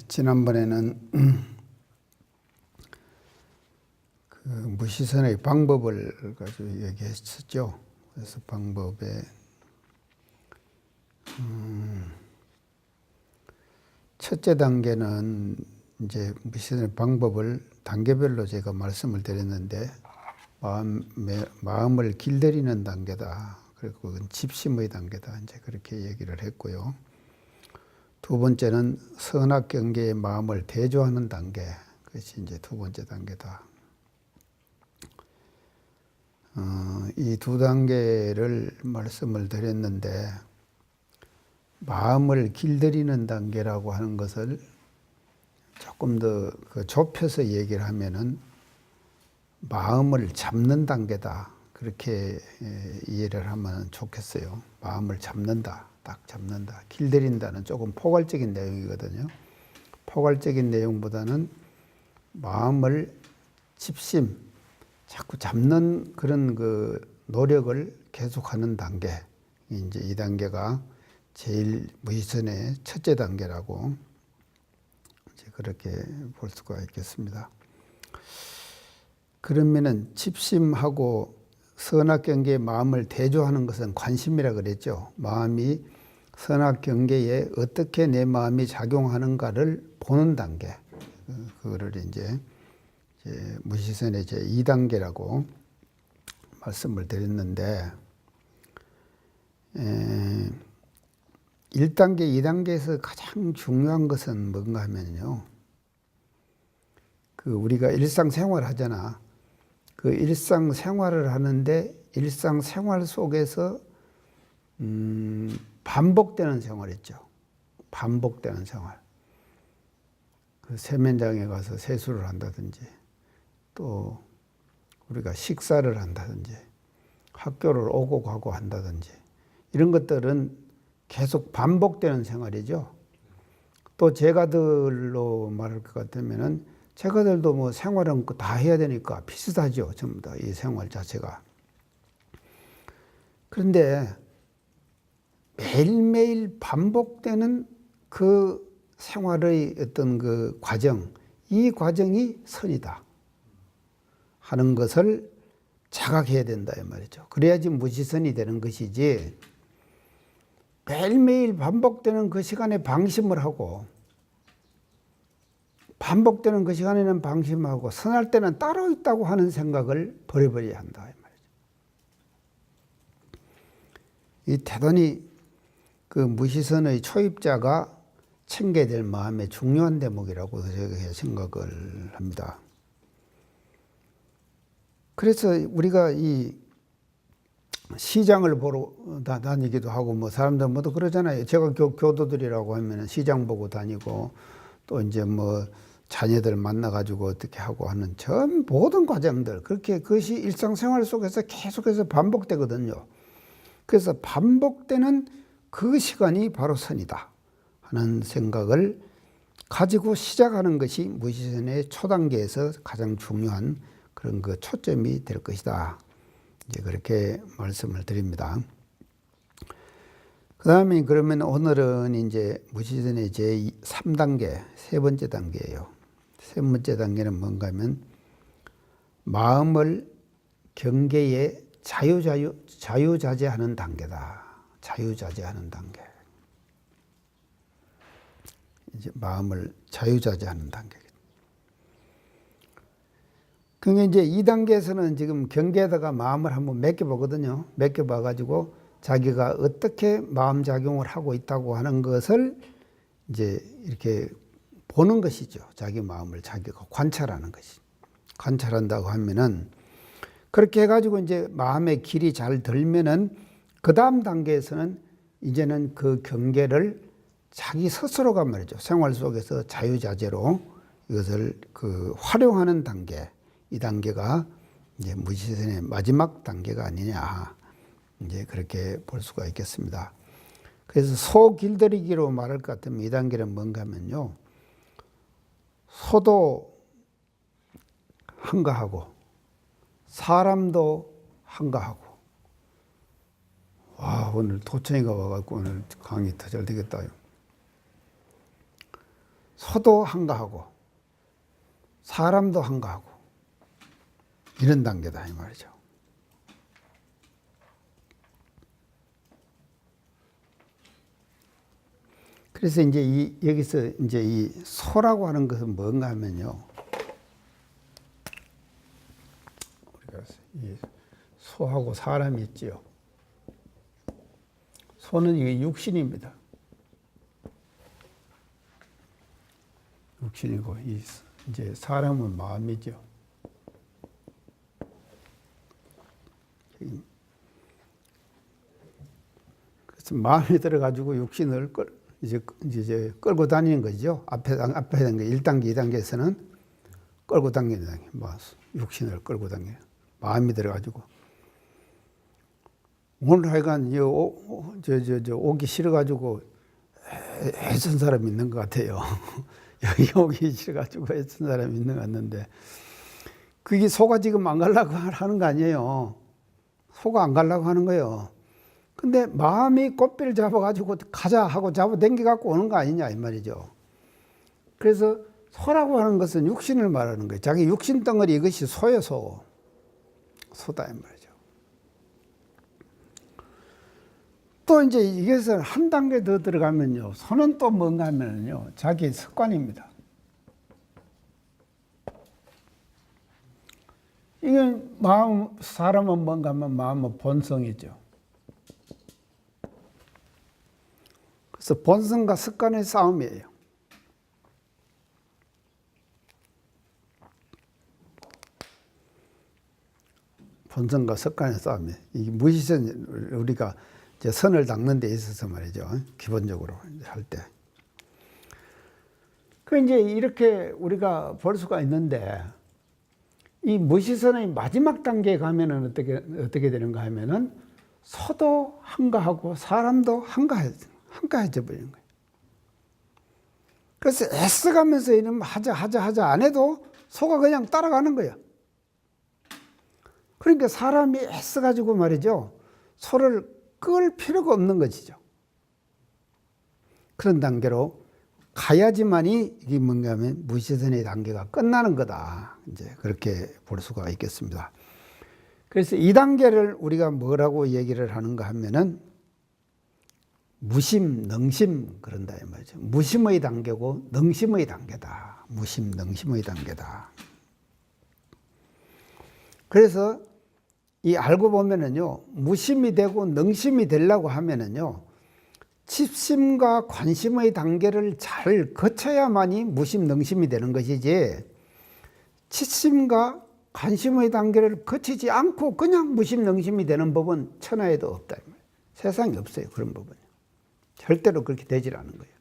지난번에는 그 무시선의 방법을 가지고 얘기했었죠. 그래서 방법에 첫째 단계는 이제 무시선의 방법을 단계별로 제가 말씀을 드렸는데 마음을 길들이는 단계다. 그리고 그건 집심의 단계다. 이제 그렇게 얘기를 했고요. 두 번째는 선악 경계의 마음을 대조하는 단계. 그것이 이제 두 번째 단계다. 이 두 단계를 말씀을 드렸는데 마음을 길들이는 단계라고 하는 것을 조금 더 좁혀서 얘기를 하면은 마음을 잡는 단계다. 그렇게 이해를 하면 좋겠어요. 마음을 잡는다. 딱 잡는다. 길들인다는 조금 포괄적인 내용이거든요. 포괄적인 내용보다는 마음을 집심, 자꾸 잡는 그런 그 노력을 계속하는 단계. 이제 이 단계가 제일 무시선의 첫째 단계라고 이제 그렇게 볼 수가 있겠습니다. 그러면은 집심하고 선악 경계의 마음을 대조하는 것은 관심이라 그랬죠. 마음이 선악 경계에 어떻게 내 마음이 작용하는가를 보는 단계. 그거를 이제 무시선의 제 2단계라고 말씀을 드렸는데 1단계, 2단계에서 가장 중요한 것은 뭔가 하면요. 그 우리가 일상생활 하잖아. 그 일상생활을 하는데 일상생활 속에서 반복되는 생활 있죠. 반복되는 생활. 그 세면장에 가서 세수를 한다든지 또 우리가 식사를 한다든지 학교를 오고 가고 한다든지 이런 것들은 계속 반복되는 생활이죠. 또 제가들로 말할 것 같으면은 제가들도 뭐 생활은 다 해야 되니까 비슷하죠. 전부 다 이 생활 자체가. 그런데 매일매일 반복되는 그 생활의 어떤 그 과정, 이 과정이 선이다 하는 것을 자각해야 된다 이 말이죠. 그래야지 무시선이 되는 것이지 매일매일 반복되는 그 시간에 방심을 하고 반복되는 그 시간에는 방심하고 선할 때는 따로 있다고 하는 생각을 버려버려야 한다 이 말이죠. 이 대단히 그 무시선의 초입자가 챙겨야 될 마음의 중요한 대목이라고 제가 생각을 합니다. 그래서 우리가 이 시장을 보러 다니기도 하고 뭐 사람들 모두 그러잖아요. 제가 교도들이라고 하면 시장 보고 다니고 또 이제 뭐 자녀들 만나가지고 어떻게 하고 하는 전 모든 과정들 그렇게 그것이 일상생활 속에서 계속해서 반복되거든요. 그래서 반복되는 그 시간이 바로 선이다 하는 생각을 가지고 시작하는 것이 무시선의 초단계에서 가장 중요한 그런 그 초점이 될 것이다. 이제 그렇게 말씀을 드립니다. 그 다음에 그러면 오늘은 이제 무시선의 제 3단계, 세 번째 단계예요. 세 번째 단계는 뭔가 하면 마음을 경계에 자유자재하는 단계다. 자유자재하는 단계. 이제 마음을 자유자재하는 단계. 그게 이제 2단계에서는 지금 경계에다가 마음을 한번 맡겨보거든요. 맡겨봐가지고 자기가 어떻게 마음작용을 하고 있다고 하는 것을 이제 이렇게 보는 것이죠. 자기 마음을 자기가 관찰하는 것이. 관찰한다고 하면은 그렇게 해가지고 이제 마음의 길이 잘 들면은 그 다음 단계에서는 이제는 그 경계를 자기 스스로가 말이죠. 생활 속에서 자유자재로 이것을 그 활용하는 단계. 이 단계가 이제 무시선의 마지막 단계가 아니냐. 이제 그렇게 볼 수가 있겠습니다. 그래서 소 길들이기로 말할 것 같으면 이 단계는 뭔가 하면요. 소도 한가하고 사람도 한가하고 와 오늘 도청이가 와갖고 오늘 강의 더 잘 되겠다. 소도 한가하고 사람도 한가하고 이런 단계다 이 말이죠. 그래서 이제 여기서 이제 이 소라고 하는 것은 뭔가 하면요. 우리가 이 소하고 사람이 있지요. 소는 이게 육신입니다. 육신이고 이제 사람은 마음이죠. 그래서 마음이 들어가지고 육신을 이제 끌고 다니는 거죠. 앞에 된 게 1단계, 2단계에서는 끌고 다니는 단계, 육신을 끌고 다니는 마음이 들어가지고 오늘 하여간 오기 싫어가지고 애쓴 사람이 있는 것 같아요. 여기 오기 싫어가지고 애쓴 사람이 있는 것 같는데 그게 소가 지금 안 가려고 하는 거 아니에요. 소가 안 가려고 하는 거예요. 근데 마음이 꽃비를 잡아가지고 가자 하고 잡아당겨갖고 오는 거 아니냐 이 말이죠. 그래서 소라고 하는 것은 육신을 말하는 거예요. 자기 육신 덩어리 이것이 소예요. 소다 이 말이죠. 또 이제 이것을 한 단계 더 들어가면요. 소는 또 뭔가 하면요. 자기 습관입니다. 이게 사람은 뭔가 하면 마음은 본성이죠. 그래서 본성과 습관의 싸움이에요. 본성과 습관의 싸움이에요. 이 무의식은 우리가 이제 선을 닦는 데 있어서 말이죠. 기본적으로 할 때. 그 이제 이렇게 우리가 볼 수가 있는데 이 무시선의 마지막 단계에 가면은 어떻게 되는가 하면은 소도 한가하고 사람도 한가해져 버리는 거예요. 그래서 애써가면서 이런 하자 안 해도 소가 그냥 따라가는 거예요. 그러니까 사람이 애써가지고 말이죠. 소를 끌 필요가 없는 것이죠. 그런 단계로 가야지만이 이게 뭔가 하면 무시선의 단계가 끝나는 거다. 이제 그렇게 볼 수가 있겠습니다. 그래서 이 단계를 우리가 뭐라고 얘기를 하는가 하면은 무심, 능심 그런다 이 말이죠. 무심의 단계고 능심의 단계다. 무심, 능심의 단계다. 그래서 이 알고 보면은요, 무심이 되고 능심이 되려고 하면은요, 칩심과 관심의 단계를 잘 거쳐야만이 무심, 능심이 되는 것이지, 칩심과 관심의 단계를 거치지 않고 그냥 무심, 능심이 되는 법은 천하에도 없다. 세상에 없어요. 그런 법은. 절대로 그렇게 되질 않은 거예요.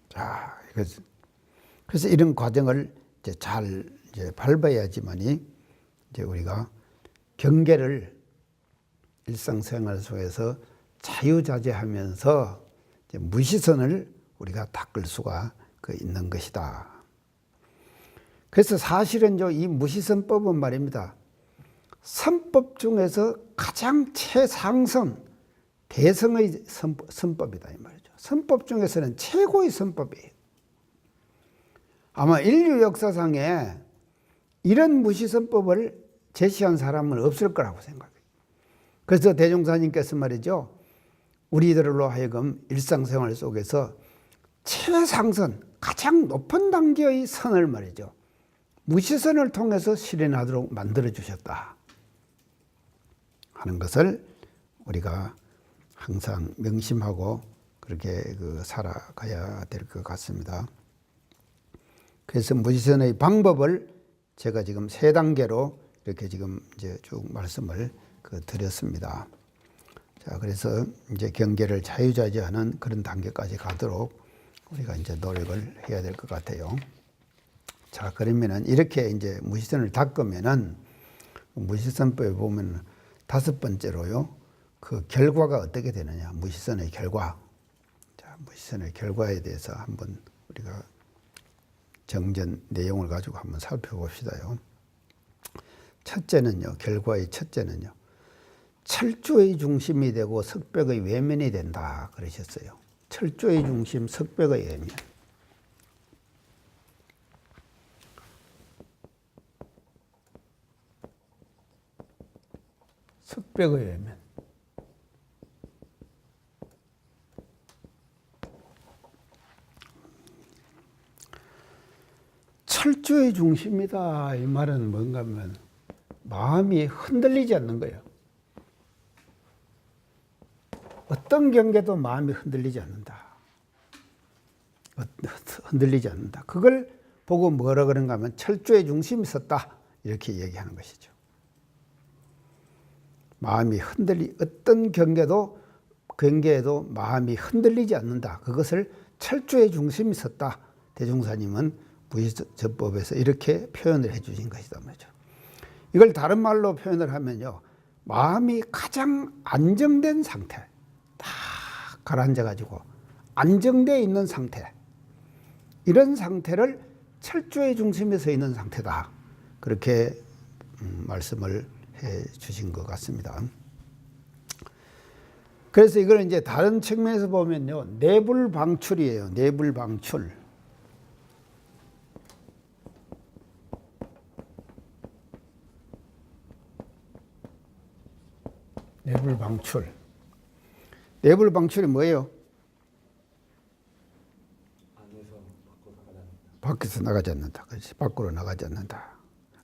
자, 그래서 이런 과정을 이제 잘 밟아야지만이 이제 우리가 경계를 일상생활 속에서 자유자재하면서 이제 무시선을 우리가 닦을 수가 있는 것이다. 그래서 사실은 이 무시선법은 말입니다. 선법 중에서 가장 최상선, 대성의 선법이다 이 말이죠. 선법 중에서는 최고의 선법이에요. 아마 인류 역사상에 이런 무시선법을 제시한 사람은 없을 거라고 생각해요. 그래서 대종사님께서 말이죠. 우리들로 하여금 일상생활 속에서 최상선, 가장 높은 단계의 선을 말이죠. 무시선을 통해서 실현하도록 만들어주셨다 하는 것을 우리가 항상 명심하고 그렇게 살아가야 될 것 같습니다. 그래서 무시선의 방법을 제가 지금 3단계로 이렇게 지금 이제 쭉 말씀을 드렸습니다. 자, 그래서 이제 경계를 자유자재하는 그런 단계까지 가도록 우리가 이제 노력을 해야 될 것 같아요. 자, 그러면은 이렇게 이제 무시선을 닦으면은 무시선법에 보면 5번째로요. 그 결과가 어떻게 되느냐. 무시선의 결과. 자, 무시선의 결과에 대해서 한번 우리가 정전 내용을 가지고 한번 살펴봅시다요. 첫째는요. 결과의 첫째는요. 철조의 중심이 되고 석벽의 외면이 된다 그러셨어요. 철조의 중심, 석벽의 외면. 석벽의 외면. 철조의 중심이다 이 말은 뭔가 하면 마음이 흔들리지 않는 거예요. 어떤 경계도 마음이 흔들리지 않는다. 흔들리지 않는다. 그걸 보고 뭐라 그런가 하면 철조의 중심이 섰다 이렇게 얘기하는 것이죠. 마음이 어떤 경계에도 마음이 흔들리지 않는다. 그것을 철조의 중심이 섰다. 대종사님은 부의접법에서 이렇게 표현을 해 주신 것이다 말이죠. 이걸 다른 말로 표현을 하면요. 마음이 가장 안정된 상태. 딱 가라앉아 가지고 안정되어 있는 상태. 이런 상태를 철조의 중심에 서 있는 상태다. 그렇게 말씀을 해 주신 것 같습니다. 그래서 이걸 이제 다른 측면에서 보면요. 내불방출이에요. 내불방출. 내불방출. 내불방출이 뭐예요? 밖에서 나가지 않는다. 그렇지. 밖으로 나가지 않는다.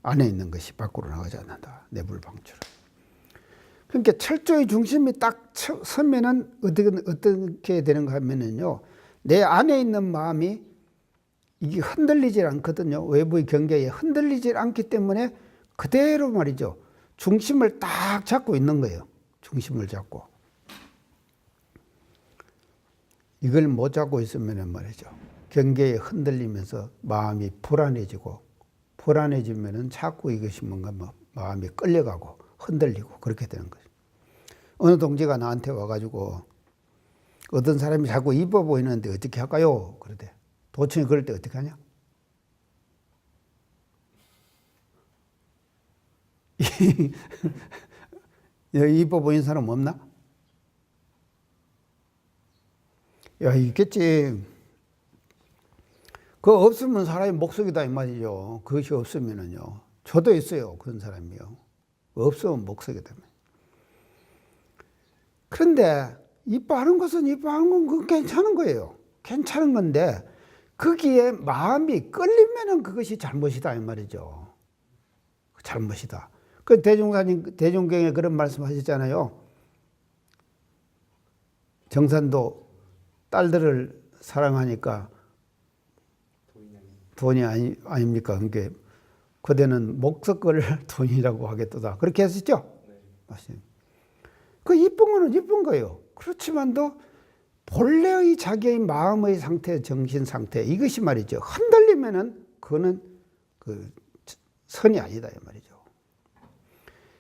안에 있는 것이 밖으로 나가지 않는다. 내불방출. 그러니까 철조의 중심이 딱 서면은 어떻게 되는가 하면은요. 내 안에 있는 마음이 이게 흔들리질 않거든요. 외부의 경계에 흔들리질 않기 때문에 그대로 말이죠. 중심을 딱 잡고 있는 거예요. 중심을 잡고. 이걸 못 잡고 있으면 말이죠. 경계에 흔들리면서 마음이 불안해지면은 자꾸 이것이 뭔가 마음이 끌려가고 흔들리고 그렇게 되는 거죠. 어느 동지가 나한테 와가지고 어떤 사람이 자꾸 이뻐 보이는데 어떻게 할까요? 그러대. 도청이 그럴 때 어떻게 하냐? 이뻐 보이는 사람 없나? 야, 있겠지. 그거 없으면 사람이 목석이다 이 말이죠. 그것이 없으면은요. 저도 있어요. 그런 사람이요. 없으면 목석이다. 그런데 이뻐하는 것은 이뻐하는 건 그건 괜찮은 거예요. 괜찮은 건데 거기에 마음이 끌리면은 그것이 잘못이다 이 말이죠. 잘못이다. 그 대종경에 그런 말씀하셨잖아요. 정산도 딸들을 사랑하니까 돈이 아닙니까? 그러니까 그대는 목석을 돈이라고 하겠도다. 그렇게 했었죠? 네. 맞습니다. 그 이쁜 거는 이쁜 거예요. 그렇지만도 본래의 자기의 마음의 상태, 정신 상태 이것이 말이죠. 흔들리면은 그거는 그 선이 아니다 이 말이죠.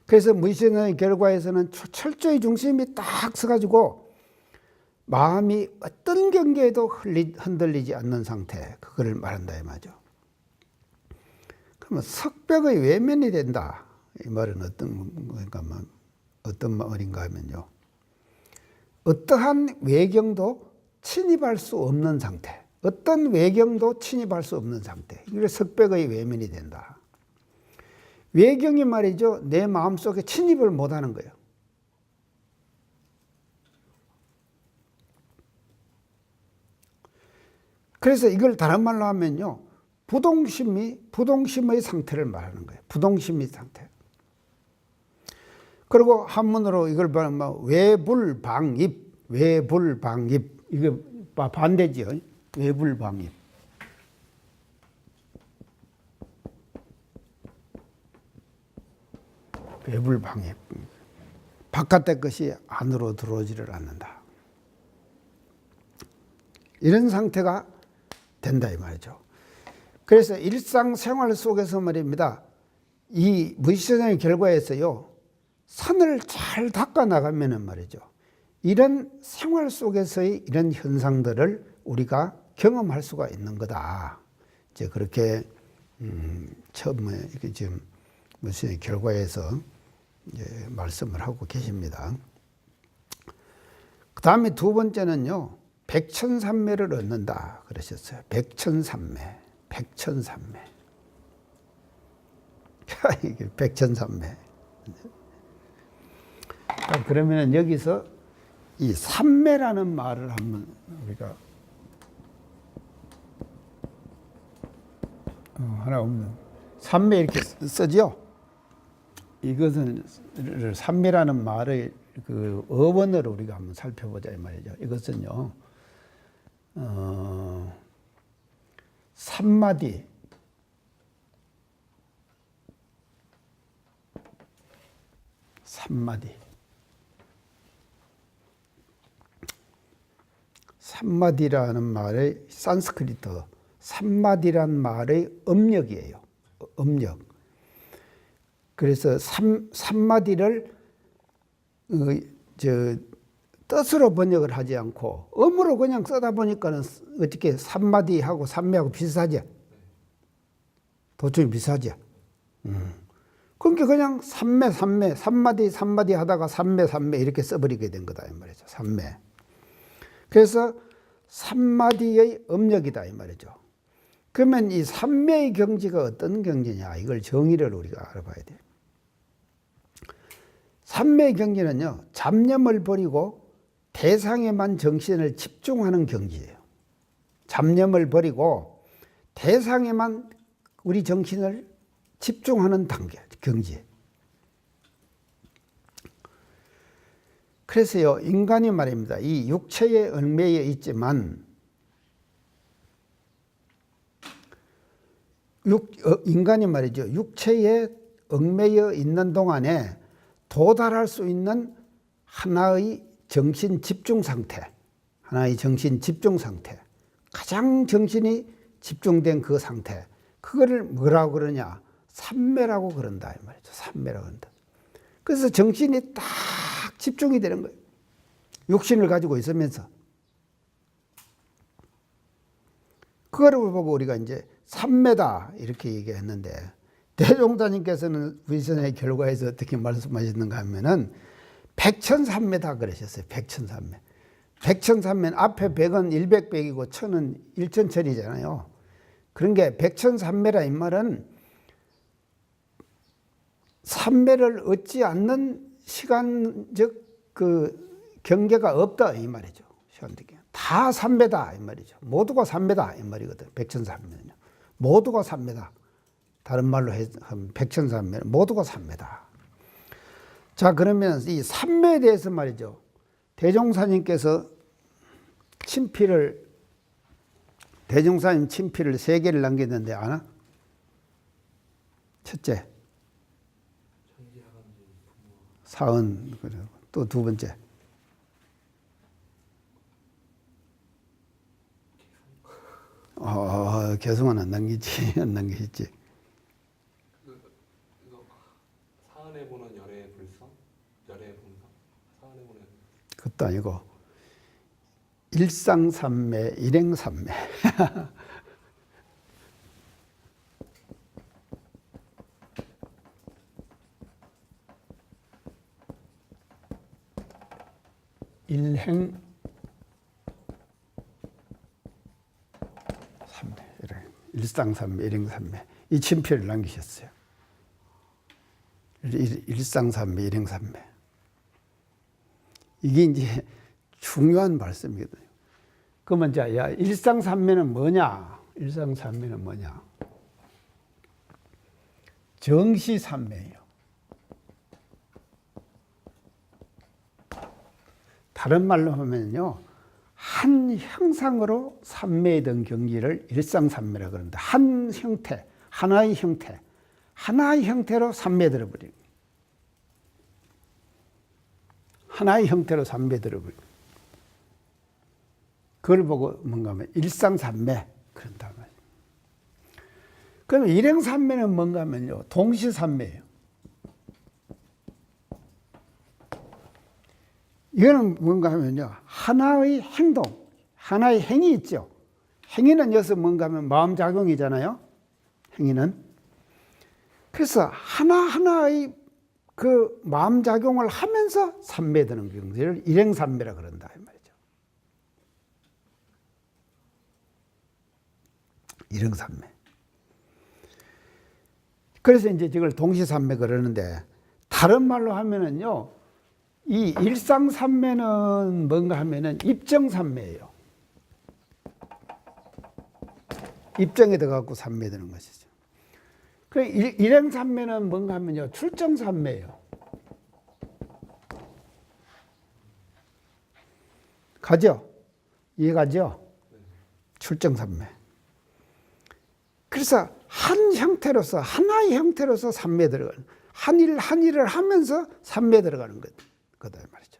그래서 무의식의 결과에서는 철저히 중심이 딱 서가지고 마음이 어떤 경계에도 흔들리지 않는 상태, 그거를 말한다 이 말이죠. 그러면 석벽의 외면이 된다. 이 말은 어떤 말인가 하면요. 어떠한 외경도 침입할 수 없는 상태. 어떤 외경도 침입할 수 없는 상태. 이게 석벽의 외면이 된다. 외경이 말이죠. 내 마음속에 침입을 못하는 거예요. 그래서 이걸 다른 말로 하면요. 부동심의 상태를 말하는 거예요. 부동심의 상태. 그리고 한문으로 이걸 말하면 외불방입, 외불방입. 이게 반대지요. 외불방입. 외불방입. 바깥의 것이 안으로 들어오지를 않는다. 이런 상태가 된다 이 말이죠. 그래서 일상생활 속에서 말입니다. 이 무의식의 결과에서요. 산을 잘 닦아 나가면은 말이죠. 이런 생활 속에서의 이런 현상들을 우리가 경험할 수가 있는 거다. 이제 그렇게 처음에 이렇게 지금 무의식의 결과에서 말씀을 하고 계십니다. 그 다음에 두 번째는요, 백천삼매를 얻는다 그러셨어요. 백천삼매, 백천삼매. 이게 백천삼매. 그러면 여기서 이 삼매라는 말을 한번 우리가 하나 없는 삼매 이렇게 쓰죠. 이것은 삼매라는 말의 그 어원을 우리가 한번 살펴보자 이 말이죠. 이것은요, 삼마디, 삼마디라는 말의 산스크리트, 삼마디란 말의 음력이에요. 음력. 그래서 삼마디를 뜻으로 번역을 하지 않고 음으로 그냥 써다 보니까는 어떻게 삼마디하고 삼매하고 비슷하죠. 도중에 비슷하죠. 그러니까 그냥 삼마디 하다가 삼매 이렇게 써버리게 된 거다 이 말이죠. 삼매. 그래서 삼마디의 음력이다 이 말이죠. 그러면 이 삼매의 경지가 어떤 경지냐, 이걸 정의를 우리가 알아봐야 돼요. 삼매의 경지는요, 잡념을 버리고 대상에만 정신을 집중하는 경지예요. 잡념을 버리고 대상에만 우리 정신을 집중하는 단계, 경지. 그래서요, 인간이 말입니다. 이 육체에 얽매여 있지만, 인간이 말이죠. 육체에 얽매여 있는 동안에 도달할 수 있는 하나의 정신 집중 상태, 가장 정신이 집중된 그 상태, 그거를 뭐라고 그러냐? 삼매라고 그런다 이 말이죠. 삼매라고 그런다. 그래서 정신이 딱 집중이 되는 거예요. 육신을 가지고 있으면서. 그거를 보고 우리가 이제 삼매다 이렇게 얘기했는데, 대종사님께서는 위선의 결과에서 어떻게 말씀하셨는가 하면은 백천삼매다 그러셨어요. 백천삼매. 백천삼매는 앞에 백은 일백백이고 천은 일천천이잖아요. 그런 게 백천삼매라 이 말은 삼매를 얻지 않는 시간적 그 경계가 없다 이 말이죠. 시간적인 다 삼매다 이 말이죠. 모두가 삼매다 이 말이거든. 백천삼매는요. 모두가 삼매다. 다른 말로 하면 백천삼매는 모두가 삼매다. 자, 그러면 이 삼매에 대해서 말이죠. 대종사님께서 대종사님 친필을 3개를 남겼는데 아나? 첫째, 사은, 또 두 번째. 개성은 안 남기지, 안 남기셨지. 사은에 보는 열의 불성, 열의 본성, 사은에 보는. 그것도 아니고 일상삼매, 일행삼매. 일행 삼매, 일상삼매, 일행삼매. 이 친필을 남기셨어요. 일상삼매, 일행삼매. 이게 이제 중요한 말씀이거든요. 그러면 이제 일상삼매는 뭐냐? 일상삼매는 뭐냐? 정시삼매예요. 다른 말로 하면요, 한 형상으로 삼매이던 경지를 일상삼매라고 그러는데, 한 형태, 하나의 형태로 삼매들어 버리는 거예요. 하나의 형태로 삼매들어 버리는 거예요. 그걸 보고 뭔가 하면 일상삼매 그런다 말이에요. 그러면 일행삼매는 뭔가 하면요, 동시삼매예요. 이거는 뭔가 하면요, 하나의 행동, 하나의 행위 있죠. 행위는 여기서 뭔가 하면 마음작용이잖아요. 행위는. 그래서 하나하나의 그 마음 작용을 하면서 삼매되는 경지를 일행삼매라 그런다 이 말이죠. 일행삼매. 그래서 이제 이걸 동시삼매 그러는데 다른 말로 하면은요, 이 일상삼매는 뭔가 하면은 입정삼매예요. 입정에 들어가고 삼매되는 것이죠. 그 일행삼매는 뭔가 하면요, 출정삼매예요. 가죠? 이해가죠? 출정삼매. 그래서 한 형태로서, 하나의 형태로서 삼매 들어가는, 한 일을 하면서 삼매 들어가는 거다 말이죠.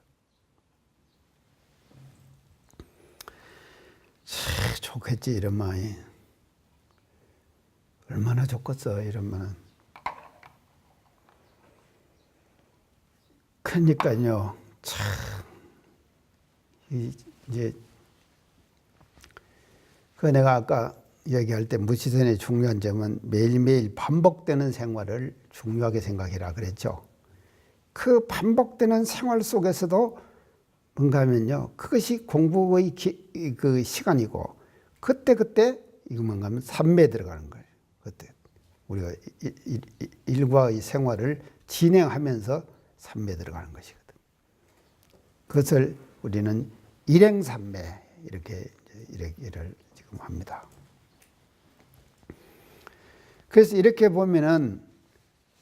좋겠지 이런 마음이. 얼마나 좋겠어 이러면은. 그러니까요, 참 이제 그 내가 아까 얘기할 때 무시선의 중요한 점은 매일매일 반복되는 생활을 중요하게 생각해라 그랬죠. 그 반복되는 생활 속에서도 뭔가 하면요, 그것이 공부의 그 시간이고, 그때 이거 뭔가 하면 삼매에 들어가는 거예요. 그때 우리가 일과의 생활을 진행하면서 삼매에 들어가는 것이거든. 그것을 우리는 일행삼매 이렇게 얘기를 지금 합니다. 그래서 이렇게 보면은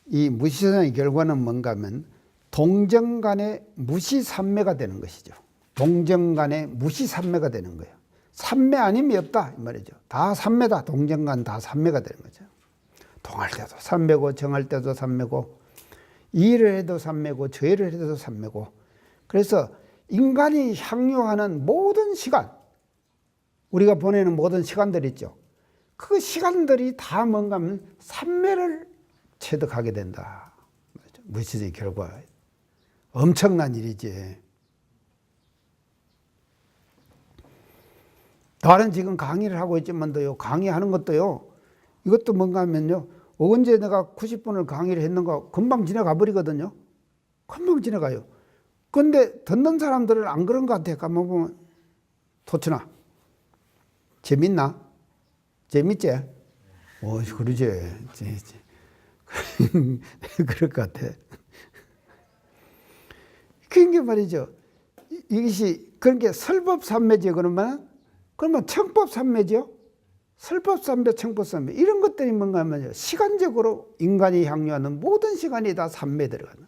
이 무시선의 결과는 뭔가 하면 동정간의 무시삼매가 되는 것이죠. 동정간의 무시삼매가 되는 거예요. 삼매 아님이 없다 이 말이죠. 다 삼매다. 동정간 다 삼매가 되는 거죠. 동할 때도 삼매고, 정할 때도 삼매고, 이의를 해도 삼매고, 저의를 해도 삼매고. 그래서 인간이 향유하는 모든 시간, 우리가 보내는 모든 시간들 있죠. 그 시간들이 다 뭔가 하면 삼매를 체득하게 된다. 무시의 결과. 엄청난 일이지. 다른 지금 강의를 하고 있지만도요, 강의하는 것도요, 이것도 뭔가 하면요, 언제 내가 90분을 강의를 했는가 금방 지나가 버리거든요. 금방 지나가요. 근데 듣는 사람들은 안 그런 것 같아. 가만 보면, 도춘아, 재밌나? 재밌지? 그러지. 그럴 것 같아. 그게 말이죠. 이것이, 그런 게 설법삼매지, 그러면 청법삼매죠? 설법삼매, 청법삼매. 이런 것들이 뭔가 하면 시간적으로 인간이 향유하는 모든 시간이 다 삼매에 들어가는.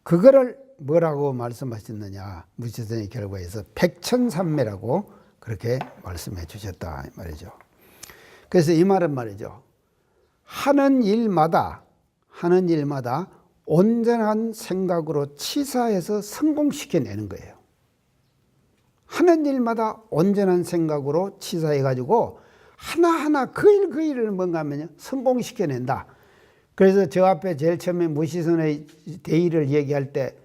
그거를 뭐라고 말씀하셨느냐. 무시선의 결과에서 백천삼매라고 그렇게 말씀해 주셨다 말이죠. 그래서 이 말은 말이죠, 하는 일마다 온전한 생각으로 치사해서 성공시켜내는 거예요. 하는 일마다 온전한 생각으로 치사해가지고 하나하나 그 일을 뭔가 하면 성공시켜낸다. 그래서 저 앞에 제일 처음에 무시선의 대의를 얘기할 때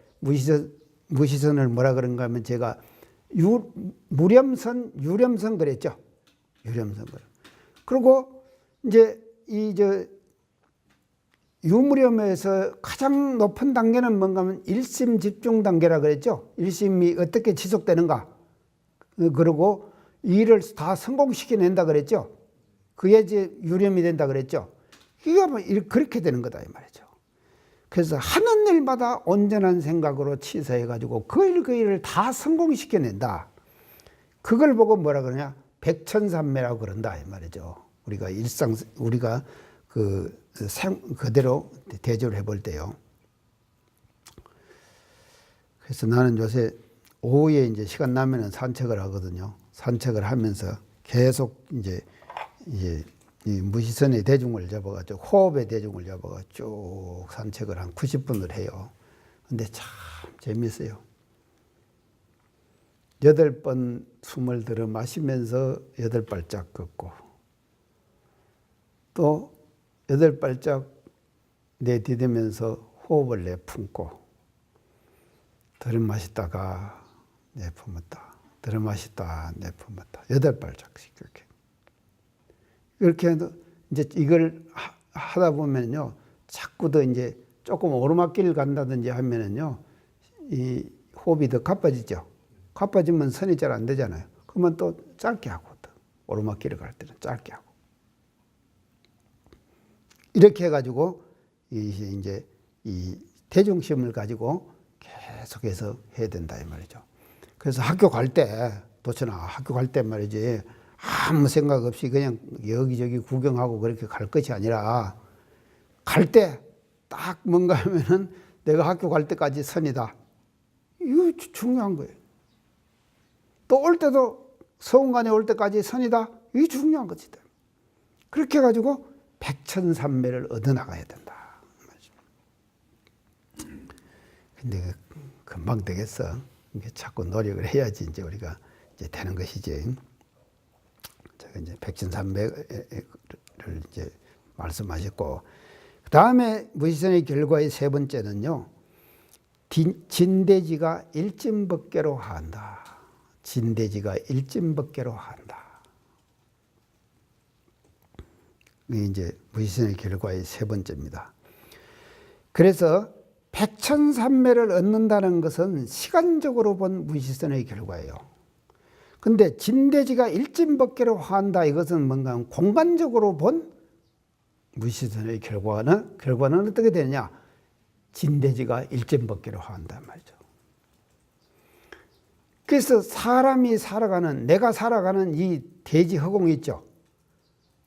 무시선을 뭐라 그런가 하면 제가 무렴선, 유렴선 그랬죠. 유렴선. 그리고 이제 유무렴에서 가장 높은 단계는 뭔가 하면 일심 집중 단계라 그랬죠. 일심이 어떻게 지속되는가. 그리고 일을 다 성공시켜낸다 그랬죠. 그게 이제 유렴이 된다 그랬죠. 이게 뭐 그렇게 되는 거다 이 말이죠. 그래서 하는 일마다 온전한 생각으로 치사해가지고 그 일을 다 성공시켜낸다. 그걸 보고 뭐라 그러냐? 백천삼매라고 그런다 이 말이죠. 우리가 그대로 대조를 해볼 때요. 그래서 나는 요새 오후에 이제 시간 나면은 산책을 하거든요. 산책을 하면서 계속 이제 이 무시선의 대중을 잡아가지고 호흡의 대중을 잡아가지고 쭉 산책을 한 90분을 해요. 근데 참 재밌어요. 8번 숨을 들어 마시면서 8발짝 걷고, 또 8발짝 내디디면서 호흡을 내품고, 들어 마시다가 내품었다, 들어 마시다 내품었다, 8발짝씩 이렇게 해도 이제 이걸 하다 보면요, 자꾸 더 이제 조금 오르막길 간다든지 하면은요, 이 호흡이 더 가빠지죠. 가빠지면 선이 잘 안 되잖아요. 그러면 또 짧게 하고, 또 오르막길을 갈 때는 짧게 하고. 이렇게 해가지고, 이제 이 대중심을 가지고 계속해서 해야 된다, 이 말이죠. 그래서 학교 갈 때, 도천아, 학교 갈 때 말이지, 아무 생각 없이 그냥 여기저기 구경하고 그렇게 갈 것이 아니라, 갈 때 딱 뭔가 하면은 내가 학교 갈 때까지 선이다. 이거 중요한 거예요. 또 올 때도 서운간에 올 때까지 선이다. 이게 중요한 것이다. 그렇게 해가지고 백천삼매를 얻어나가야 된다. 근데 금방 되겠어. 자꾸 노력을 해야지 이제 우리가 이제 되는 것이지. 제가 이제 백천삼매를 이제 말씀하셨고, 그 다음에 무시선의 결과의 세 번째는요, 진대지가 일진법계로 한다. 진대지가 일진법계로 한다. 이게 이제 무시선의 결과의 세 번째입니다. 그래서 백천삼매를 얻는다는 것은 시간적으로 본 무시선의 결과예요. 근데 진대지가 일진법계로 한다, 이것은 뭔가 공간적으로 본 무시선의 결과는 어떻게 되느냐? 진대지가 일진법계로 한단 말이죠. 그래서 사람이 살아가는, 내가 살아가는 이 대지허공이 있죠.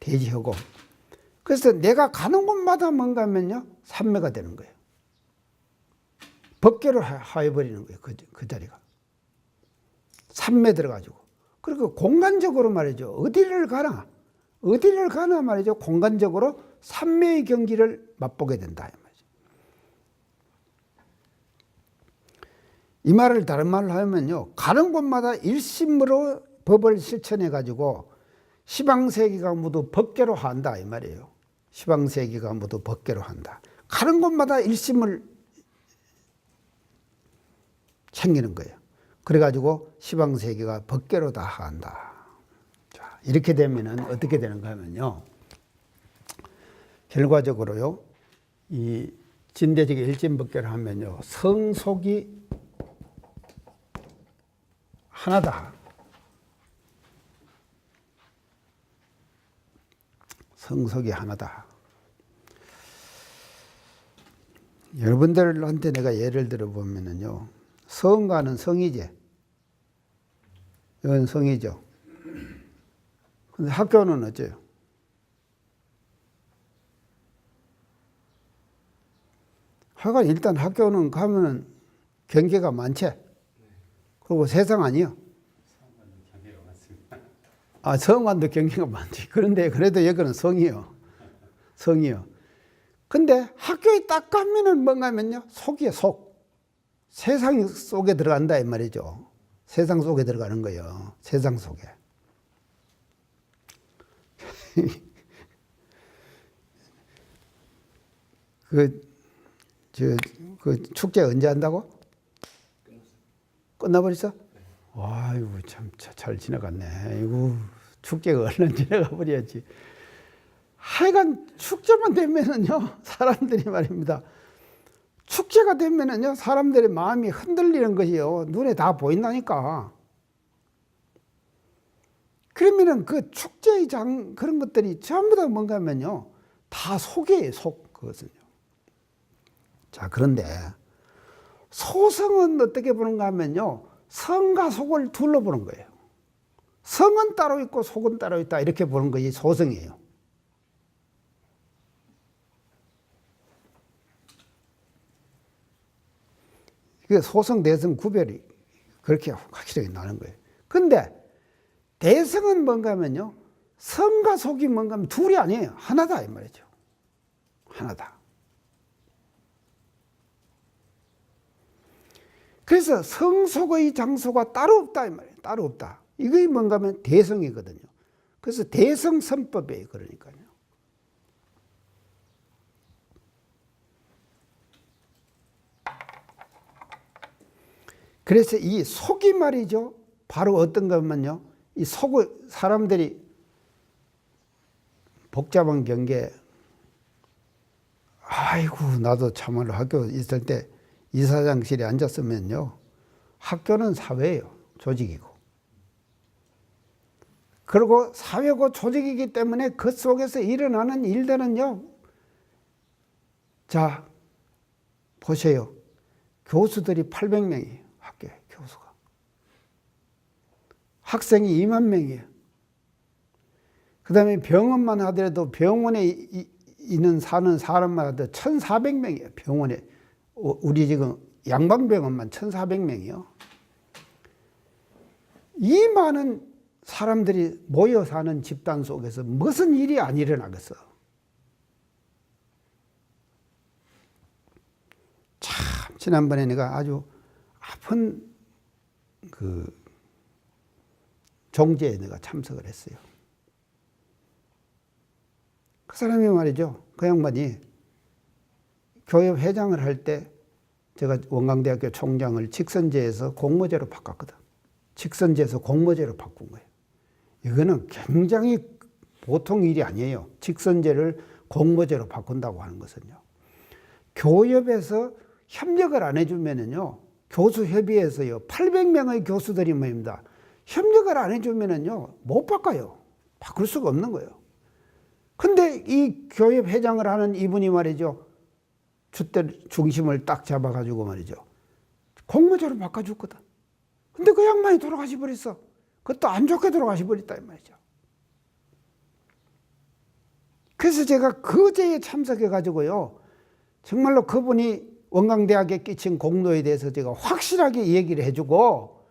대지허공. 그래서 내가 가는 곳마다 뭔가 하면요, 삼매가 되는 거예요. 법계로 하여버리는 거예요. 그 자리가. 삼매 들어가지고. 그리고 공간적으로 말이죠. 어디를 가나 말이죠. 공간적으로 삼매의 경지를 맛보게 된다. 이 말을 다른 말로 하면요, 가는 곳마다 일심으로 법을 실천해 가지고 시방세계가 모두 법계로 한다, 이 말이에요. 시방세계가 모두 법계로 한다. 가는 곳마다 일심을 챙기는 거예요. 그래가지고 시방세계가 법계로 다 한다. 자, 이렇게 되면은 어떻게 되는가 하면요, 결과적으로요, 이 진대지가 일진법계를 하면요, 성속이 하나다. 성속이 하나다. 여러분들한테 내가 예를 들어 보면은요, 성가는 성이지. 이건 성이죠. 근데 학교는 어째요? 하여간 일단 학교는 가면은 경계가 많지. 그리고 세상 아니요. 아, 성관도 경계가 많지. 그런데 그래도 여기는 성이요. 성이요. 근데 학교에 딱 가면은 뭔가 하면요, 속이에요, 속. 세상 속에 들어간다, 이 말이죠. 세상 속에 들어가는 거예요. 세상 속에. 그 축제 언제 한다고? 끝나버렸어? 아이고, 참 잘 지나갔네. 아이고, 축제가 얼른 지나가 버려야지. 하여간 축제만 되면은요, 사람들이 말입니다. 축제가 되면은요, 사람들의 마음이 흔들리는 것이요. 눈에 다 보인다니까. 그러면은 그 축제의 그런 것들이 전부 다 뭔가 하면요, 다 속이에요, 속. 그것은요. 자, 그런데 소성은 어떻게 보는가 하면요, 성과 속을 둘러 보는 거예요. 성은 따로 있고 속은 따로 있다, 이렇게 보는 것이 소성이에요. 이게 소성, 대성 구별이 그렇게 확실하게 나는 거예요. 근데 대성은 뭔가 하면요, 성과 속이 뭔가 하면 둘이 아니에요. 하나다, 이 말이죠. 하나다. 그래서 성속의 장소가 따로 없다, 이 말이에요. 따로 없다. 이게 뭔가 하면 대성이거든요. 그래서 대성선법이에요. 그러니까요. 그래서 이 속이 말이죠, 바로 어떤 거면요, 이 속을 사람들이 복잡한 경계, 아이고, 나도 참말로 학교 있을 때 이사장실에 앉았으면요, 학교는 사회예요. 조직이고. 그리고 사회고 조직이기 때문에 그 속에서 일어나는 일들은요, 자, 보세요. 교수들이 800명이에요. 학교에, 교수가. 학생이 2만 명이에요. 그 다음에 병원만 하더라도 병원에 사는 사람만 하더라도 1,400명이에요. 병원에. 우리 지금 양방병원만 1,400명이요. 이 많은 사람들이 모여 사는 집단 속에서 무슨 일이 안 일어나겠어. 참, 지난번에 내가 아주 아픈 그 종제에 내가 참석을 했어요. 그 사람이 말이죠. 그 양반이 교회 회장을 할 때 제가 원광대학교 총장을 직선제에서 공모제로 바꿨거든. 직선제에서 공모제로 바꾼 거예요. 이거는 굉장히 보통 일이 아니에요. 직선제를 공모제로 바꾼다고 하는 것은요. 교협에서 협력을 안 해주면은요, 교수협의회에서요, 800명의 교수들이 모입니다. 협력을 안 해주면은요, 못 바꿔요. 바꿀 수가 없는 거예요. 근데 이 교협 회장을 하는 이분이 말이죠, 주대 중심을 딱 잡아가지고 말이죠, 공모제로 바꿔줬거든. 근데 그 양반이 돌아가시 버렸어. 그것도 안 좋게 돌아가시 버렸다 이 말이죠. 그래서 제가 그 제에 참석해 가지고요, 정말로 그분이 원광대학에 끼친 공로에 대해서 제가 확실하게 얘기를 해주고,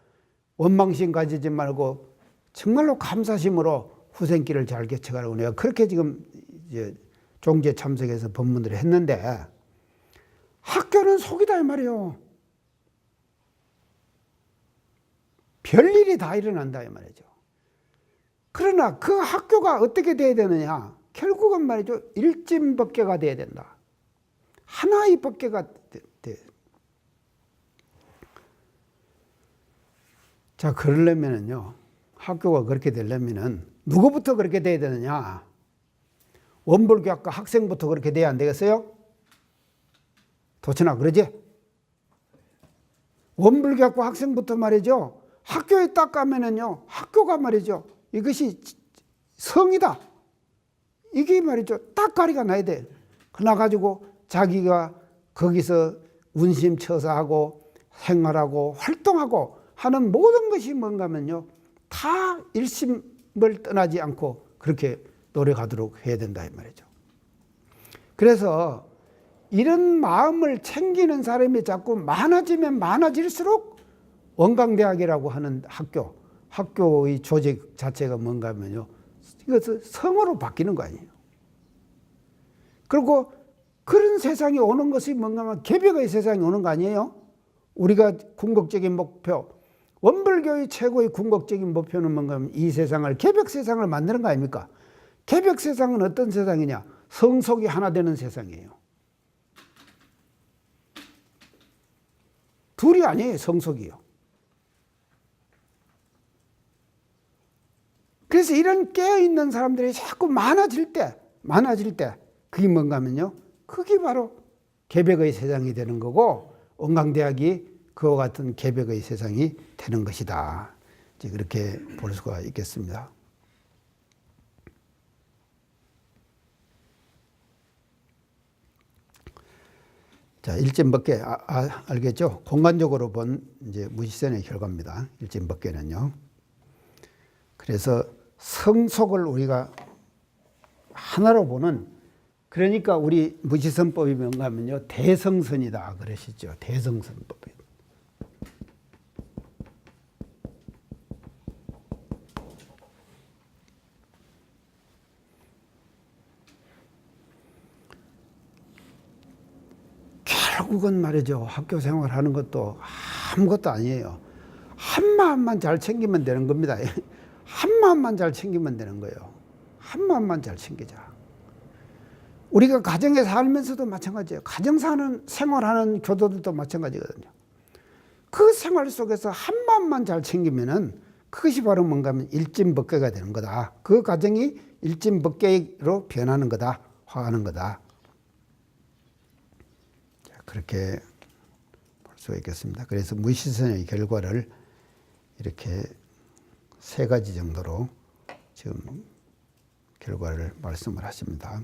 원망심 가지지 말고 정말로 감사심으로 후생길을 잘 개척하라고 내가 그렇게 지금 이제 종제 참석해서 법문들을 했는데, 학교는 속이다 이 말이에요. 별일이 다 일어난다 이 말이죠. 그러나 그 학교가 어떻게 돼야 되느냐, 결국은 말이죠, 일진법계가 돼야 된다. 하나의 법계가 돼. 자, 그러려면은요, 학교가 그렇게 되려면은 누구부터 그렇게 돼야 되느냐? 원불교학과 학생부터 그렇게 돼야 안 되겠어요? 도천아, 그러지? 원불교학과 학생부터 말이죠, 학교에 딱 가면은요, 학교가 말이죠, 이것이 성이다. 이게 말이죠, 딱 가리가 나야 돼. 그나가지고 자기가 거기서 운심처사하고 생활하고 활동하고 하는 모든 것이 뭔가면요, 다 일심을 떠나지 않고 그렇게 노력하도록 해야 된다 이 말이죠. 그래서 이런 마음을 챙기는 사람이 자꾸 많아지면 많아질수록 원광대학이라고 하는 학교의 조직 자체가 뭔가 하면요, 이것은 성으로 바뀌는 거 아니에요. 그리고 그런 세상이 오는 것이 뭔가 하면 개벽의 세상이 오는 거 아니에요? 우리가 궁극적인 목표, 원불교의 최고의 궁극적인 목표는 뭔가 하면 이 세상을, 개벽 세상을 만드는 거 아닙니까? 개벽 세상은 어떤 세상이냐? 성속이 하나 되는 세상이에요. 둘이 아니에요, 성속이요. 그래서 이런 깨어있는 사람들이 자꾸 많아질 때 그게 뭔가 하면요, 그게 바로 개벽의 세상이 되는 거고, 원광대학이 그와 같은 개벽의 세상이 되는 것이다. 이제 그렇게 볼 수가 있겠습니다. 자, 일진법계 알겠죠? 공간적으로 본 이제 무시선의 결과입니다. 일진법계는요. 그래서 성속을 우리가 하나로 보는, 그러니까 우리 무시선법이 뭔가 하면요, 대성선이다 그러시죠. 대성선법이. 결국은 말이죠, 학교 생활하는 것도 아무것도 아니에요. 한 마음만 잘 챙기면 되는 겁니다. 한 마음만 잘 챙기면 되는 거예요. 한 마음만 잘 챙기자. 우리가 가정에 살면서도 마찬가지예요. 가정 사는 생활하는 교도들도 마찬가지거든요. 그 생활 속에서 한 마음만 잘 챙기면은 그것이 바로 뭔가 하면 일진법계가 되는 거다. 그 가정이 일진법계로 변하는 거다. 화하는 거다. 그렇게 볼 수가 있겠습니다. 그래서 무시선의 결과를 이렇게 세 가지 정도로 지금 결과를 말씀을 하십니다.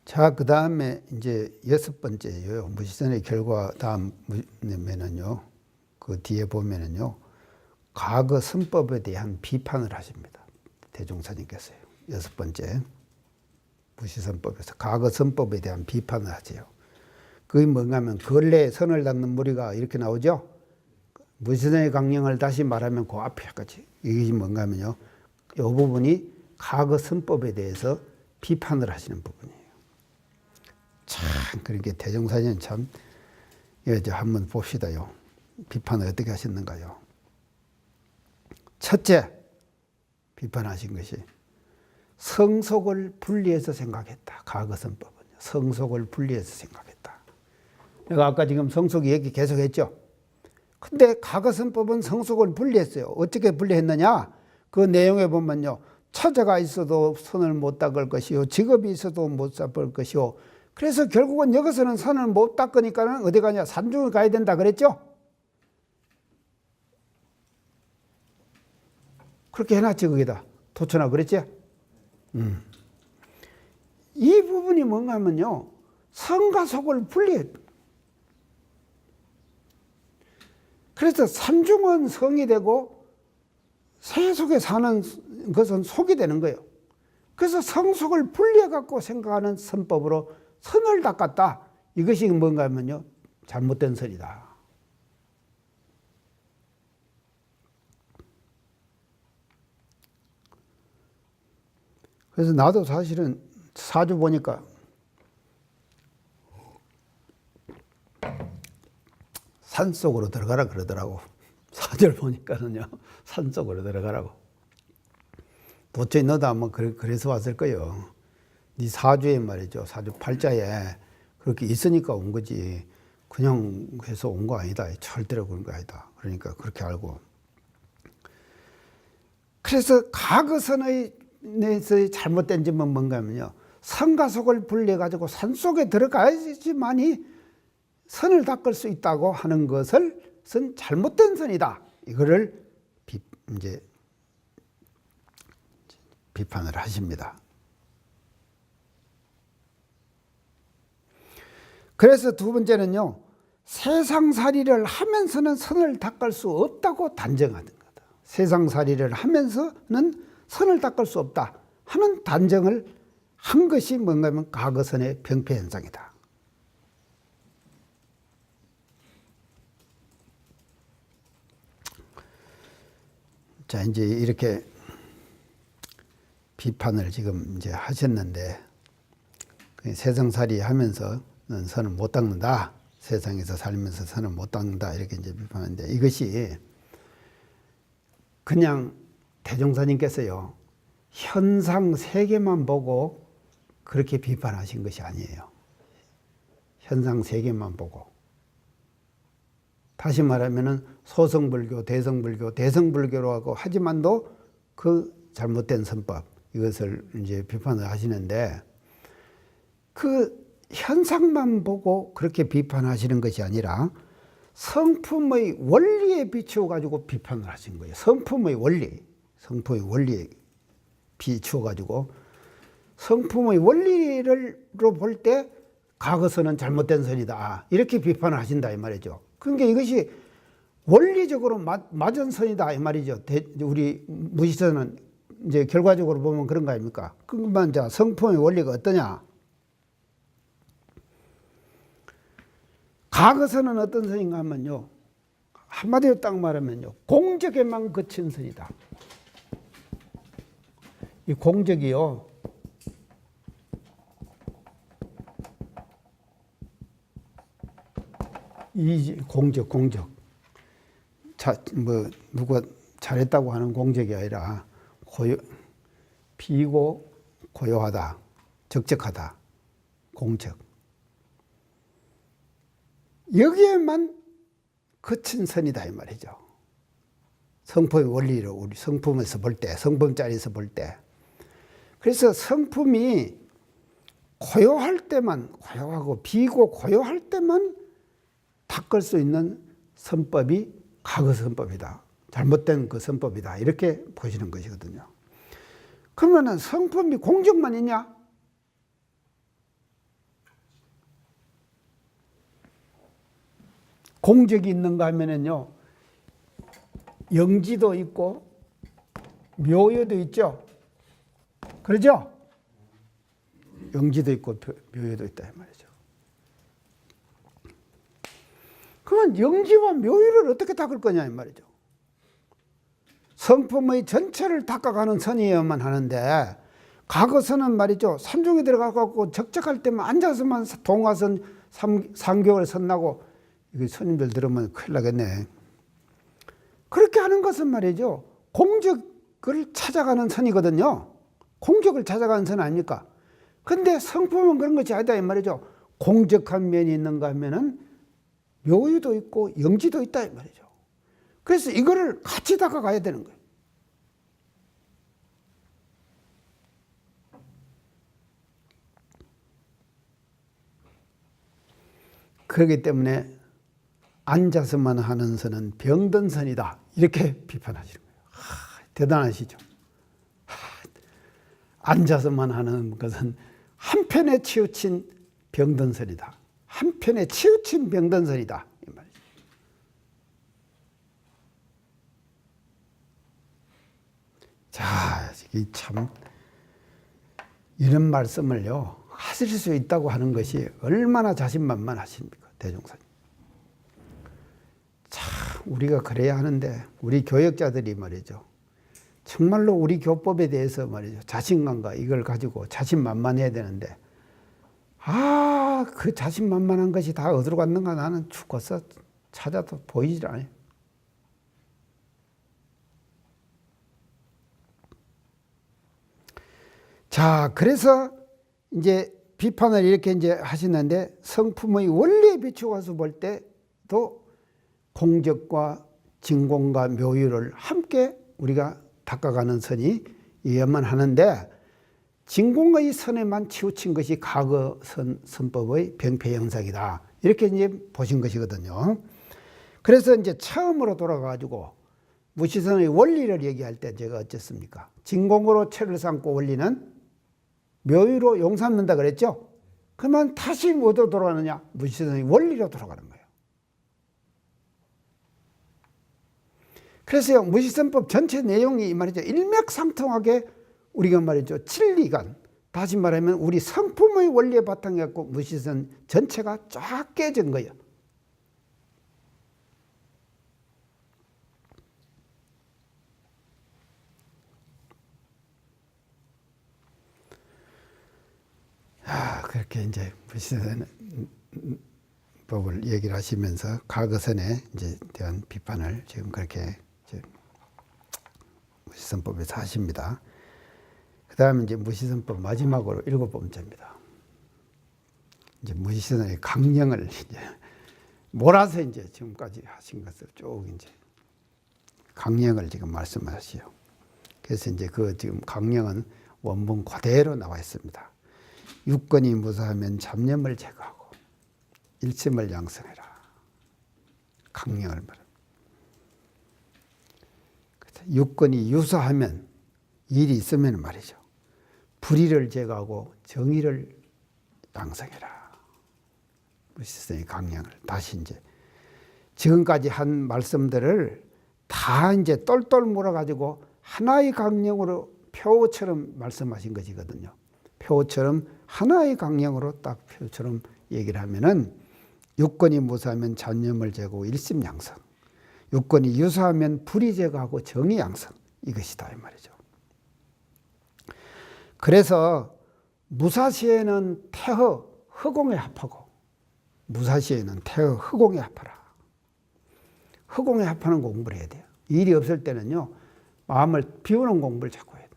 자, 그 다음에 이제 여섯 번째예요. 무시선의 결과 다음에는요, 그 뒤에 보면은요, 과거 선법에 대한 비판을 하십니다. 대종사님께서요. 여섯 번째. 무시선법에서 과거 선법에 대한 비판을 하세요. 그게 뭔가 하면 근래에 선을 닦는 무리가 이렇게 나오죠. 무시선의 강령을 다시 말하면 그 앞에까지. 이게 뭔가 하면요, 이 부분이 과거 선법에 대해서 비판을 하시는 부분이에요. 참, 그러니까 대종사님 참, 이제 한번 봅시다요. 비판을 어떻게 하셨는가요? 첫째, 비판하신 것이 성속을 분리해서 생각했다. 과거 선법은요. 성속을 분리해서 생각했다. 내가 아까 지금 성속 얘기 계속 했죠. 근데 과거 선법은 성속을 분리했어요. 어떻게 분리했느냐? 그 내용에 보면요. 처자가 있어도 손을 못 닦을 것이요. 직업이 있어도 못 닦을 것이요. 그래서 결국은 여기서는 손을 못 닦으니까 어디 가냐? 산중에 가야 된다 그랬죠? 그렇게 해놨지, 거기다. 도천하 그랬지? 이 부분이 뭔가 하면요, 성과 속을 분리해. 그래서 산중은 성이 되고 새 속에 사는 것은 속이 되는 거예요. 그래서 성속을 분리해 갖고 생각하는 선법으로 선을 닦았다. 이것이 뭔가 하면요, 잘못된 선이다. 그래서 나도 사실은 사주 보니까 산속으로 들어가라 그러더라고. 사주를 보니까는요, 산속으로 들어가라고. 도저히 너도 아마 그래서 왔을 거예요. 네 사주에 말이죠. 사주 팔자에 그렇게 있으니까 온 거지. 그냥 해서 온 거 아니다. 절대로 그런 거 아니다. 그러니까 그렇게 알고. 그래서 과거선의 내에서의 잘못된 점은 뭔가 하면요, 성과 속을 분리해가지고 산속에 들어가야지만이 선을 닦을 수 있다고 하는 것을 잘못된 선이다. 이거를 이제 비판을 하십니다. 그래서 두 번째는요, 세상살이를 하면서는 선을 닦을 수 없다고 단정하는 거다. 세상살이를 하면서는 선을 닦을 수 없다 하는 단정을 한 것이 뭔가 하면 과거선의 병폐현상이다. 자, 이제 이렇게 비판을 지금 이제 하셨는데, 세상살이 하면서는 선을 못 닦는다. 세상에서 살면서 선을 못 닦는다. 이렇게 이제 비판하는데, 이것이 그냥 대종사님께서요, 현상 세 개만 보고 그렇게 비판하신 것이 아니에요. 현상 세 개만 보고. 다시 말하면은 소성불교, 대성불교, 대성불교로 하고 하지만도 그 잘못된 선법, 이것을 이제 비판을 하시는데, 그 현상만 보고 그렇게 비판하시는 것이 아니라 성품의 원리에 비추어 가지고 비판을 하신 거예요. 성품의 원리에 비추어 가지고 성품의 원리로 볼 때 과거선은 잘못된 선이다. 이렇게 비판을 하신다 이 말이죠. 그러니까 이것이 원리적으로 맞은 선이다 이 말이죠. 우리 무시선은 이제 결과적으로 보면 그런 거 아닙니까? 그것만 자, 성품의 원리가 어떠냐? 과거선은 어떤 선인가 하면요, 한마디로 딱 말하면요, 공적에만 그친 선이다. 이 공적이요, 이 공적. 누가 잘했다고 하는 공적이 아니라 비고 고요하다, 적적하다, 공적. 여기에만 그친 선이다 이 말이죠. 성품의 원리로 우리 성품에서 볼 때, 성품 자리에서 볼 때. 그래서 성품이 고요할 때만, 고요하고 비고 고요할 때만 닦을 수 있는 선법이 과거 선법이다. 잘못된 그 선법이다. 이렇게 보시는 것이거든요. 그러면은 성품이 공적만 있냐? 공적이 있는가 하면은요, 영지도 있고 묘유도 있죠. 그러죠? 영지도 있고 묘유도 있다 이 말이죠. 그러면 영지와 묘유를 어떻게 닦을 거냐 이 말이죠. 성품의 전체를 닦아가는 선이어야만 하는데, 과거선은 말이죠, 산중에 들어가고 적적할 때만 앉아서만 동화선 3개월 선나고, 이거 스님들 들으면 큰일 나겠네. 그렇게 하는 것은 말이죠, 공적을 찾아가는 선이거든요. 공적을 찾아가는 선 아닙니까? 근데 성품은 그런 것이 아니다 이 말이죠. 공적한 면이 있는가 하면은 묘유도 있고 영지도 있다 이 말이죠. 그래서 이거를 같이 다가가야 되는 거예요. 그렇기 때문에 앉아서만 하는 선은 병든 선이다. 이렇게 비판하시는 거예요. 대단하시죠. 앉아서만 하는 것은 한편에 치우친 병든 선이다. 한편에 치우친 병든 선이다. 이 말이죠. 자, 이 참 이런 말씀을요 하실 수 있다고 하는 것이 얼마나 자신만만하십니까, 대종사님. 참 우리가 그래야 하는데, 우리 교역자들이 말이죠, 정말로 우리 교법에 대해서 말이죠, 자신감과 이걸 가지고 자신만만해야 되는데, 그 자신만만한 것이 다 어디로 갔는가 나는 죽어서 찾아도 보이질 않아요. 자, 그래서 이제 비판을 이렇게 이제 하시는데, 성품의 원리에 비추어서 볼 때도 공적과 진공과 묘유를 함께 우리가 닦아가는 선이 이어야만 하는데, 진공의 선에만 치우친 것이 과거 선법의 병폐 영상이다. 이렇게 이제 보신 것이거든요. 그래서 이제 처음으로 돌아가가지고 무시선의 원리를 얘기할 때 제가 어쨌습니까? 진공으로 채를 삼고 원리는 묘유로 용 삼는다 그랬죠? 그러면 다시 뭐로 돌아가느냐? 무시선의 원리로 돌아가는 거예요. 그래서 무시선법 전체 내용이 말이죠, 일맥상통하게 우리가 말이죠, 진리관, 다시 말하면 우리 성품의 원리에 바탕이 갖고 무시선 전체가 쫙 깨진 거예요. 그렇게 이제 무시선 법을 얘기를 하시면서 과거선에 이제 대한 비판을 지금 그렇게 무시선법에서 하십니다. 그 다음에 이제 무시선법 마지막으로 7번째입니다. 이제 무시선의 강령을 이제 몰아서 이제 지금까지 하신 것을 쭉 이제 강령을 지금 말씀하시오. 그래서 이제 그 지금 강령은 원문 그대로 나와 있습니다. 육건이 무사하면 잡념을 제거하고 일심을 양성해라. 강령을 말합니다. 육건이 유사하면, 일이 있으면 말이죠, 불의를 제거하고 정의를 양성해라. 무시선의 강령을 다시 이제 지금까지 한 말씀들을 다 이제 똘똘 몰아가지고 하나의 강령으로 표처럼 말씀하신 것이거든요. 표처럼 하나의 강령으로 딱 표처럼 얘기를 하면은, 육건이 무사하면 잡념을 제거하고 일심양성, 육건이 유사하면 불의 제거하고 정의 양성, 이것이다 이 말이죠. 그래서 무사시에는 태허 허공에 합하고, 무사시에는 태허 허공에 합하라. 허공에 합하는 공부를 해야 돼요. 일이 없을 때는요, 마음을 비우는 공부를 자꾸 해야 돼요.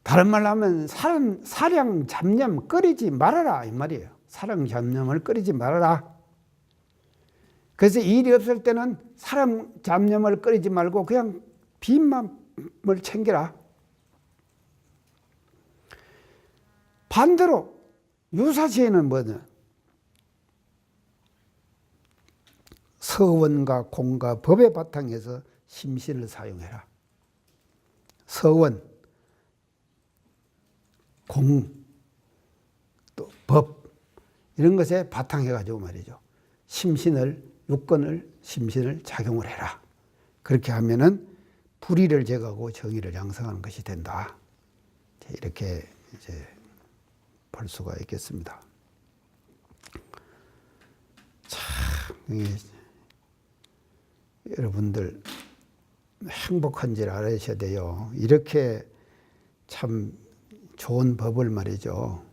다른 말로 하면 사량 잡념 끓이지 말아라 이 말이에요. 사량 잡념을 끓이지 말아라. 그래서 일이 없을 때는 사람 잡념을 끓이지 말고 그냥 빈맘을 챙겨라. 반대로 유사시에는 뭐냐? 서원과 공과 법의 바탕에서 심신을 사용해라. 서원, 공, 또 법 이런 것에 바탕해가지고 말이죠. 유권을 심신을 작용을 해라. 그렇게 하면은 불의를 제거하고 정의를 양성하는 것이 된다. 이렇게 이제 볼 수가 있겠습니다. 참 이게 여러분들 행복한 줄 알으셔야 돼요. 이렇게 참 좋은 법을 말이죠.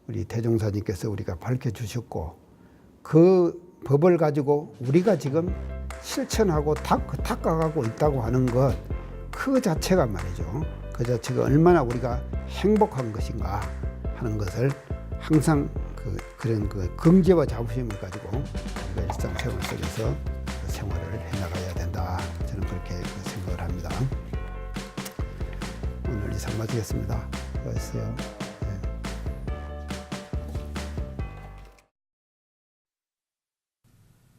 우리 대종사님께서 우리가 밝혀주셨고 그 법을 가지고 우리가 지금 실천하고 닦아가고 있다고 하는 것 그 자체가 말이죠. 그 자체가 얼마나 우리가 행복한 것인가 하는 것을 항상 그런 긍지와 자부심을 가지고 우리가 일상생활 속에서 생활을 해나가야 된다. 저는 그렇게 생각을 합니다. 오늘 이상 마치겠습니다. 수고하셨어요.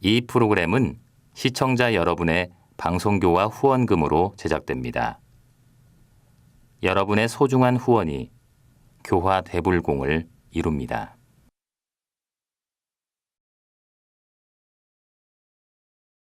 이 프로그램은 시청자 여러분의 방송교와 후원금으로 제작됩니다. 여러분의 소중한 후원이 교화 대불공을 이룹니다.